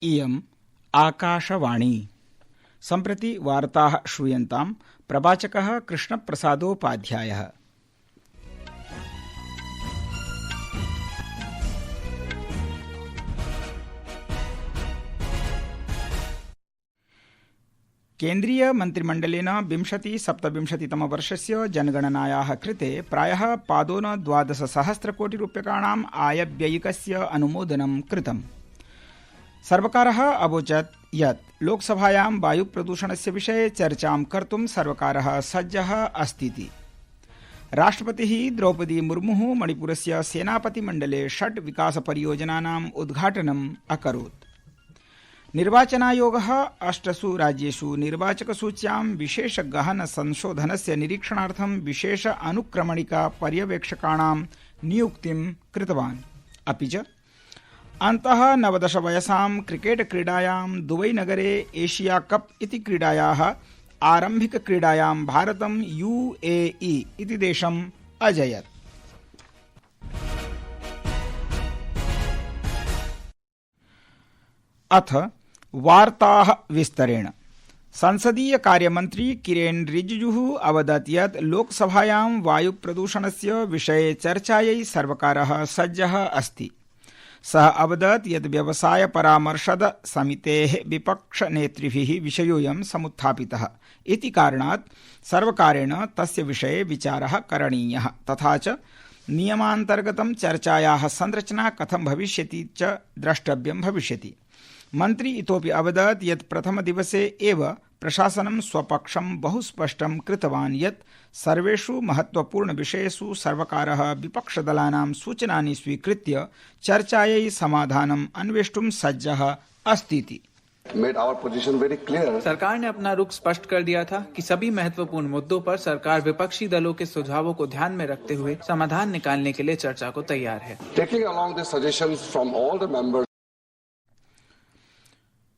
इयम् आकाशवाणी। सम्प्रति वार्ताः श्रूयन्ताम्। प्रवाचकः कृष्णप्रसादोपाध्यायः। केन्द्रीय मन्त्रिमण्डलेन 2027-तमवर्षस्य जनगणनायाः कृते प्रायः $12,000 आयव्ययिकस्य अनुमोदनं कृतम्। सर्वकारः अवोचत् यत् लोकसभायां वायुप्रदूषणस्य विषये चर्चां कर्तुं सर्वकारः सज्जः अस्तीति। राष्ट्रपतिः द्रौपदी मुर्मुः मणिपुरस्य सेनापतिमण्डले 6 विकासपरियोजनानाम् उद्घाटनम् अकरोत्। निर्वाचनायोगः 8 राज्येषु निर्वाचकसूच्यां विशेषगहनसंशोधनस्य निरीक्षणार्थं विशेष अनुक्रमणिका पर्यवेक्षकाणां नियुक्तिं कृतवान्। अपि च अन्तः 19 वयसां क्रिकेट क्रीडायां दुबईनगरे एशिया कप इति क्रीडायाः आरम्भिकक्रीडायां भारतं UAE इति देशम् अजयत्। अथ वार्ताः विस्तरेण। संसदीय कार्यमन्त्री किरेन रिजिजुः अवदत् यत् लोकसभायां वायुप्रदूषणस्य विषये चर्चायै सर्वकारः सज्जः अस्ति। सः अवदत् यत् व्यवसाय परामर्शद समितेः विपक्षनेतृभिः विषयोऽयं समुत्थापितः इति कारणात् सर्वकारेण तस्य विषये विचारः करणीयः, तथा च नियमान्तर्गतं चर्चायाः संरचना कथं भविष्यति च द्रष्टव्यं भविष्यति। मन्त्री इतोपि अवदत् यत् प्रथमदिवसे एव प्रशासनं स्वपक्षं बहु स्पष्टं कृतवान् यत् सर्वेषु महत्वपूर्णविषयेषु सर्वकारः विपक्षदलानां सूचनानि स्वीकृत्य चर्चायै समाधानम् अन्वेष्टुं सज्जः अस्तीति। सरकार ने अपना रुख स्पष्ट कर दिया था कि सभी महत्वपूर्ण मुद्दों पर सरकार विपक्षी दलों के सुझावों को ध्यान में रखते हुए समाधान निकालने के लिए चर्चा को तैयार है।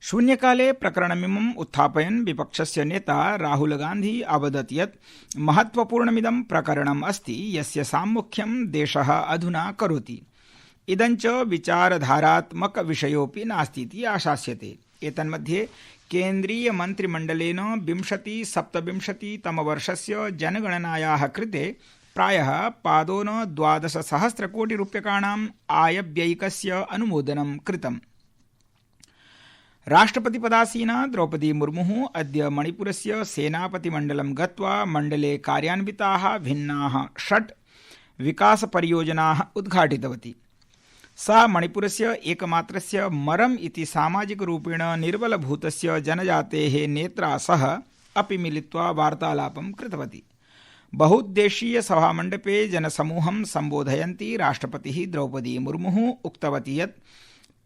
शून्यकाले प्रकरणमिमम् उत्थापयन् विपक्षस्य नेता राहुल गान्धी अवदत् यत् महत्वपूर्णमिदं प्रकरणम् अस्ति यस्य साम्मुख्यं देशः अधुना करोति। इदञ्च विचारधारात्मक विषयोऽपि नास्तीति आशास्यते। एतन्मध्ये केन्द्रीय मन्त्रिमण्डलेन 2027-तमवर्षस्य जनगणनायाः कृते प्रायः $12,000 आयव्ययिकस्य अनुमोदनं कृतम्। राष्ट्रपतिपदासीना द्रौपदी मुर्मुः अद्य मणिपुरस्य सेनापतिमण्डलं गत्वा मण्डले कार्यान्विताः भिन्नाः 6 विकासपरियोजनाः उद्घाटितवती। सा मणिपुरस्य एकमात्रस्य मरम् इति सामाजिकरूपेण निर्बलभूतस्य जनजातेः नेत्रा सह अपि मिलित्वा वार्तालापं कृतवती। बहुउद्देशीय सभामण्डपे जनसमूहं सम्बोधयन्ती राष्ट्रपतिः द्रौपदी मुर्मुः उक्तवती यत्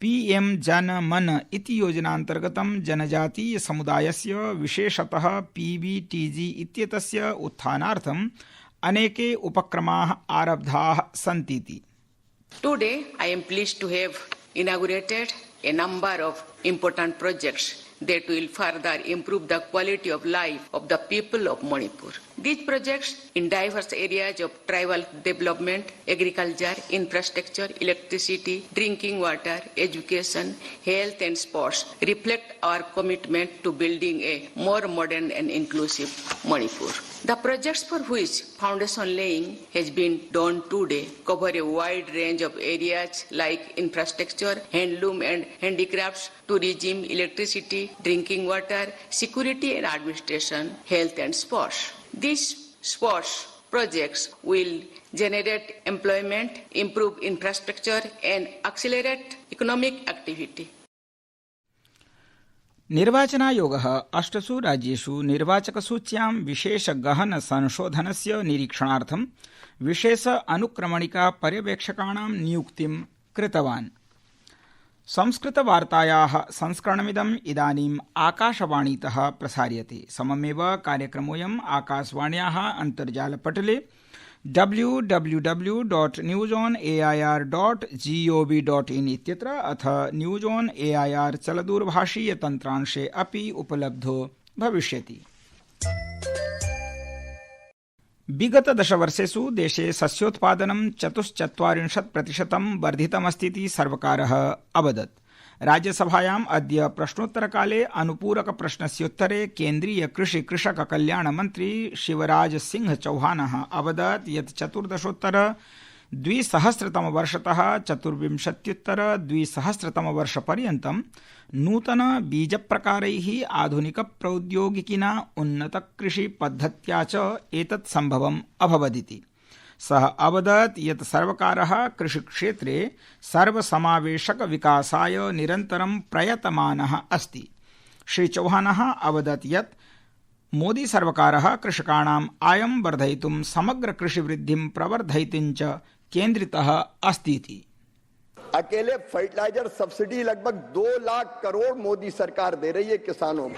PM जन मन इति योजनान्तर्गतं जनजातीय समुदायस्य विशेषतः PBTG इत्येतस्य उत्थानार्थम् अनेके उपक्रमाः आरब्धाः सन्तीति। Today I am pleased to have inaugurated a number of important projects that will further improve the quality of life of the people of Manipur. These projects in diverse areas of tribal development, agriculture, infrastructure, electricity, drinking water, education, health and sports reflect our commitment to building a more modern and inclusive Manipur. The projects for which foundation laying has been done today cover a wide range of areas like infrastructure, handloom and handicrafts, tourism, electricity, drinking water, security and administration, health and sports. These sports projects will generate employment, improve infrastructure and accelerate economic activity. निर्वाचनायोगः 8 राज्येषु निर्वाचकसूच्यां विशेषगहनसंशोधनस्य निरीक्षणार्थं विशेष अनुक्रमणिका पर्यवेक्षकाणां नियुक्तिं कृतवान्। संस्कृतवार्तायाः संस्करणमिदम् इदानीम् आकाशवाणीतः प्रसार्यते। सममेव कार्यक्रमोऽयम् आकाशवाण्याः अन्तर्जालपटले www.newsonair.gov.in इत्यत्र अथ news on AIR चलदूरभाषीयतन्त्रांशे अपि उपलब्धो भविष्यति। विगत 10 वर्षेषु देशे सस्योत्पादनं 44% वर्धितमस्तीति सर्वकारः अवदत्। राज्यसभायाम् अद्य प्रश्नोत्तरकाले अनुपूरक प्रश्नस्योत्तरे केन्द्रीय कृषि कृषक कल्याण मन्त्री शिवराज सिंह चौहानः अवदत् यत् 2014-2020 चतुर्विंशत्युत्तर-2020 नूतन बीजप्रकारैः आधुनिक प्रौद्योगिकिना उन्नत कृषि पद्धत्या च एतत् सम्भवम् अभवदिति। सः अवदत् यत् सर्वकारः कृषिक्षेत्रे सर्वसमावेशक विकासाय निरन्तरं प्रयतमानः अस्ति। श्री चौहानः अवदत् यत् मोदी सर्वकारः कृषकाणाम् आयं वर्धयितुं समग्र कृषिवृद्धिं प्रवर्धयितुं च केन्द्रितः अस्तीति। अकेले फर्टिलाइजर सब्सिडी लगभग 2 लाख करोड़ मोदी सरकार दे रही है किसानों को।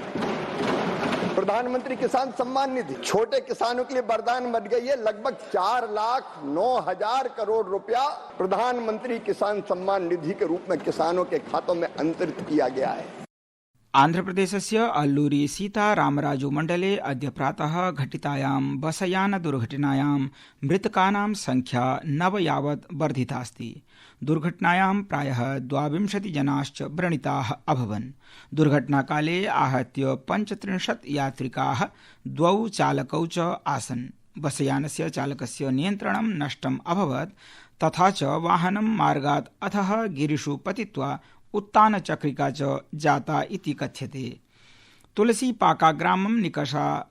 प्रधानमंत्री किसान सम्मान निधि छोटे किसानों के लिए वरदान बन गई है। लगभग 4,09,000 करोड़ रुपया प्रधानमंत्री किसान सम्मान निधि के रूप में किसानों के खातों में अंतरित किया गया है। आन्ध्रप्रदेशस्य अल्लूरी सीतारामराजू मण्डले अद्य प्रातः घटितायां बसयान दुर्घटनायां मृतकानां संख्या 9 यावत् वर्धितास्ति। दुर्घटनायां प्रायः 22 जनाश्च व्रणिताः अभवन्। दुर्घटनाकाले आहत्य 35 यात्रिकाः 2 चालकौ च आसन्। बसयानस्य चालकस्य नियन्त्रणं नष्टम् अभवत् तथा च वाहनं मार्गात् अधः गिरिषु पतित्वा उत्तानचक्रिका च जाता इति कथ्यते। तुलसीपाका ग्रामं निकषा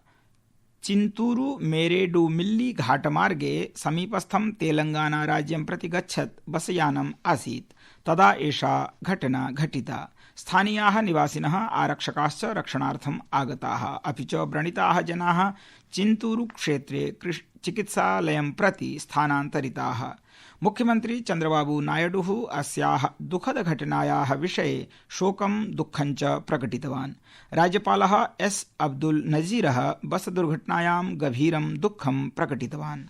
चिन्तूरु मेरेडुमिल्ली घाटमार्गे समीपस्थं तेलंगाना राज्यं प्रति गच्छत् बसयानम् आसीत्। तदा एषा घटना घटिता। स्थानीयाः निवासिनः आरक्षकाश्च रक्षणार्थम् आगताः, अपि च व्रणिताः जनाः चिन्तूरु क्षेत्रे चिकित्सालयं प्रति स्थानान्तरिताः। मुख्यमंत्री चंद्रबाबू नायडुः अस्याः दुःखद घटनायाः विषये शोकं दुःखं च प्रकटितवान्। राज्यपालः एस अब्दुल नजीरः बस दुर्घटनायां गभीरं दुःखं प्रकटितवान्।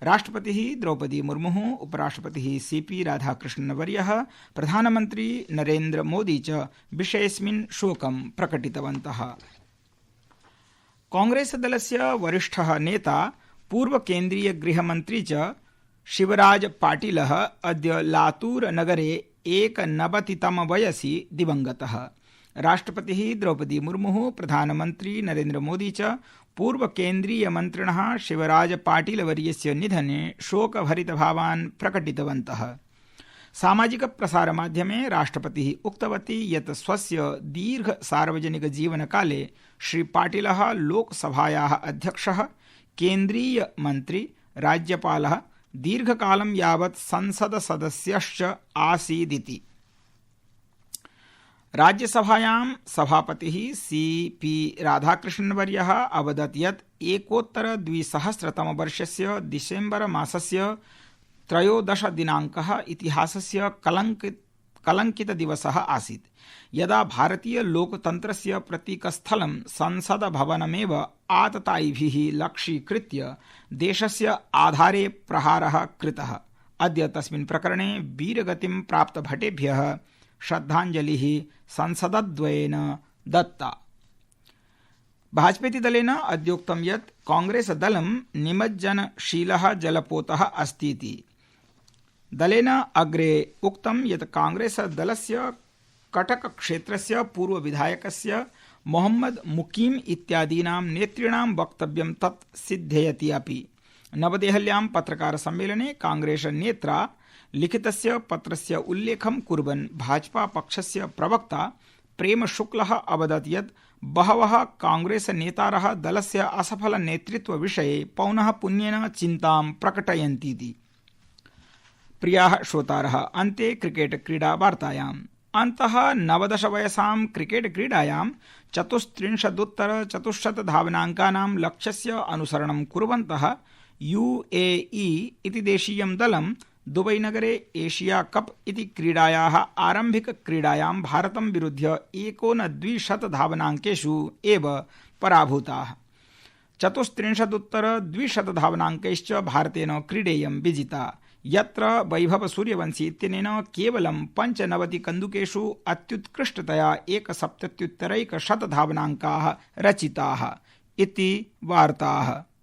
राष्ट्रपतिः द्रौपदी मुर्मुः, उपराष्ट्रपतिः सीपी राधाकृष्णन्वर्यः, प्रधानमन्त्री नरेन्द्र मोदी च विषयेऽस्मिन् शोकं प्रकटितवन्तः। कांग्रेसदलस्य वरिष्ठः नेता पूर्व केन्द्रीय गृहमन्त्री च शिवराज पाटिलः अद्य लातूर नगरे 91तम वयसि दिवंगतः। राष्ट्रपतिः द्रौपदी मुर्मुः, प्रधानमन्त्री नरेन्द्र मोदी च पूर्व केन्द्रीय मन्त्रिणः शिवराज पाटिलवर्यस्य निधने शोकभरितभावान् प्रकटितवन्तः। सामाजिक प्रसारमाध्यमे राष्ट्रपतिः उक्तवती यत् स्वस्य दीर्घ सार्वजनिक जीवनकाले श्री पाटिलः लोकसभायाः अध्यक्षः, केन्द्रीय मन्त्री, राज्यपालः, दीर्घकालं यावत् संसद सदस्यश्च आसीदिति। राज्यसभायां सभापतिः सीपी राधाकृष्णन्वर्यः अवदत् यत् 2020 डिसेम्बर मासस्य 13 दिनाङ्कः इतिहासस्य कलङ्कित दिवसः आसीत्, यदा भारतीय लोकतन्त्रस्य प्रतीकस्थलं संसद भवनमेव आततायिभिः लक्ष्यीकृत्य देशस्य आधारे प्रहारः कृतः। अद्य तस्मिन् प्रकरणे वीरगतिं प्राप्तभटेभ्यः श्रद्धाञ्जलिः संसदद्वयेन दत्ता। भाजपेति दलेन अद्योक्तं यत् कांग्रेसदलं निमज्जनशीलः जलपोतः अस्तीति। दलेन अग्रे उक्तं यत् कांग्रेसदलस्य कटक क्षेत्रस्य पूर्वविधायकस्य मोहम्मद मुकीम इत्यादीनां नेतॄणां वक्तव्यं तत् सिद्धयति अपि। नवदेहल्यां पत्रकारसम्मेलने कांग्रेसनेत्रा लिखितस्य पत्रस्य उल्लेखं कुर्वन् भाजपा पक्षस्य प्रवक्ता प्रेमशुक्लः अवदत् यत् बहवः कांग्रेसनेतारः दलस्य असफलनेतृत्वविषये पौनः पुन्येन चिन्तां प्रकटयन्तीति। प्रियाः श्रोतारः, अन्ते क्रिकेट क्रीडा वार्तायाम्। अन्तः 19 वयसां क्रिकेट क्रीडायां 34 धावनाङ्कानां लक्ष्यस्य अनुसरणं कुर्वन्तः UAE इति देशीयं दलं दुबईनगरे एशिया कप इति क्रीडायाः आरम्भिकक्रीडायां भारतं विरुध्य 19 धावनाङ्केषु एव पराभूताः। 34 धावनाङ्कैश्च भारतेन क्रीडेयं विजिता, यत्र वैभव सूर्यवंशी इत्यनेन केवलं 95 कन्दुकेषु अत्युत्कृष्टतया 170 धावनाङ्काः रचिताः इति वार्ताः।